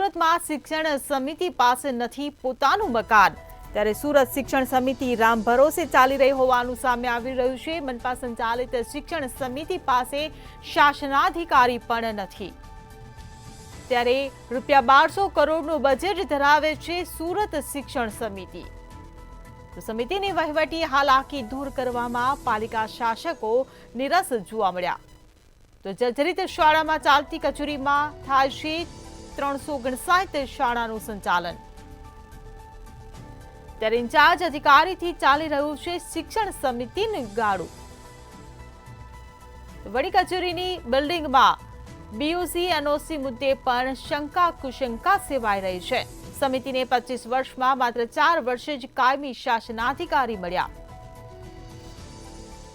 સુરતમાં શિક્ષણ સમિતિ પાસે નથી પોતાનું મકાન, ત્યારે સુરત શિક્ષણ સમિતિ રામ ભરોસે ચાલી રહી હોવાનું સામે આવી રહ્યું છે। મનપા સંચાલિત શિક્ષણ સમિતિ પાસે શાસનાધિકારી પણ નથી, ત્યારે ₹1200 કરોડનું બજેટ ધરાવે છે સુરત શિક્ષણ સમિતિ। તો સમિતિની વહીવટી હાલાકી દૂર કરવામાં પાલિકા શાસકો નિરસ જોવા મળ્યા। તો જર્જરિત શાળામાં ચાલતી કચેરીમાં થાય છે 359 શાળાનું સંચાલન, ત્યારે ઇન્ચાર્જ અધિકારીથી ચાલી રહ્યું છે શિક્ષણ સમિતિનું ગાડું। વડી કચેરીની બિલ્ડિંગમાં બીયુસી એનઓસી મુદ્દે પણ શંકા કુશંકા સેવાઈ રહી છે। સમિતિને 25 વર્ષમાં માત્ર 4 વર્ષે જ કાયમી શાસનાધિકારી મળ્યા।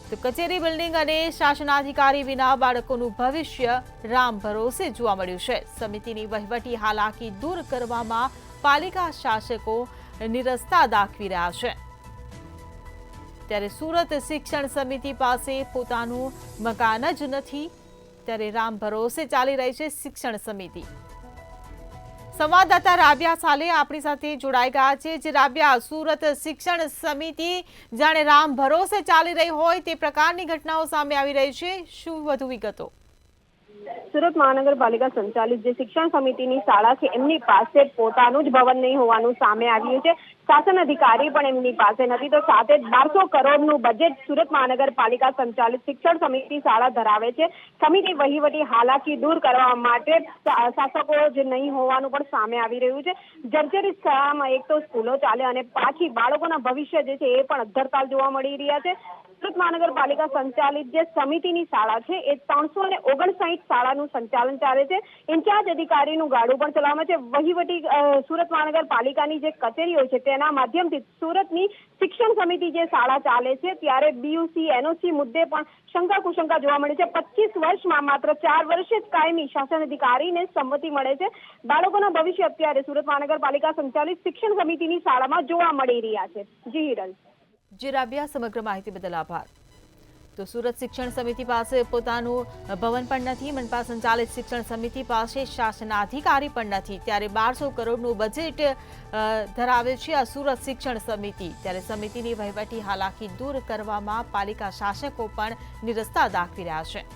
તો કચેરી બિલ્ડિંગ અને શાસનાધિકારી વિના બાળકોનું ભવિષ્ય રામ ભરોસે જોવા મળ્યું છે। સમિતિની વહીવટી હાલાકી દૂર કરવામાં પાલિકા શાસકો નિરસતા દાખવી રહ્યા છે, ત્યારે સુરત શિક્ષણ સમિતિ પાસે પોતાનું મકાન જ નથી, ત્યારે રામ ભરોસે ચાલી રહી છે શિક્ષણ સમિતિ। સંવાદદાતા રાબિયા સાલે આપણી સાથે જોડાઈ ગયા છે। જે રાબિયા, સુરત શિક્ષણ સમિતિ જાણે રામ ભરોસે ચાલી રહી હોય તે પ્રકારની ઘટનાઓ સામે આવી રહી છે, શું વધુ વિગતો? સુરત મહાનગરપાલિકા સંચાલિત જે શિક્ષણ સમિતિની શાળા છે એમની પાસે પોતાનું જ ભવન નહીં હોવાનું સામે આવ્યું છે। શાસન અધિકારી પણ એમની પાસે નથી, તો સાથે 1200 કરોડનું બજેટ સુરત મહાનગરપાલિકા સંચાલિત શિક્ષણ સમિતિ શાળા ધરાવે છે। સમિતિ વહીવટી હાલાકી દૂર કરવા માટે શાસકો જ નહીં હોવાનું પણ સામે આવી રહ્યું છે। જર્જરિત શાળામાં એક તો સ્કૂલો ચાલે અને પાછી બાળકોના ભવિષ્ય જે છે એ પણ અધ્ધરતાલ જોવા મળી રહ્યા છે। સુરત મહાનગરપાલિકા સંચાલિત જે સમિતિની શાળા છે એ 359 શાળાનું સંચાલન ચાલે છે। ઇન્ચાર્જ અધિકારીનું ગાડું પણ ચલાવવામાં છે। વહીવટી સુરત મહાનગરપાલિકાની જે કચેરીઓ છે તેના માધ્યમથી સુરતની શિક્ષણ સમિતિ જે શાળા ચાલે છે ત્યારે બીયુસી એનઓસી મુદ્દે પણ શંકા કુશંકા જોવા મળે છે। 25 વર્ષમાં માત્ર 4 વર્ષે જ કાયમી શાસન અધિકારીને સંમતિ મળે છે। બાળકોના ભવિષ્ય અત્યારે સુરત મહાનગરપાલિકા સંચાલિત શિક્ષણ સમિતિની શાળામાં જોવા મળી રહ્યા છે। જી હિરલ। જી રાબિયા, સમગ્ર માહિતી બદલ આભાર। તો સુરત શિક્ષણ સમિતિ પાસે પોતાનું ભવન પણ નથી, મનપા સંચાલિત શિક્ષણ સમિતિ પાસે શાસનાધિકારી પણ નથી, ત્યારે 1200 કરોડનું બજેટ ધરાવે છે આ સુરત શિક્ષણ સમિતિ, ત્યારે સમિતિની વહીવટી હાલાકી દૂર કરવામાં પાલિકા શાસકો પણ નિરસતા દાખવી રહ્યા છે।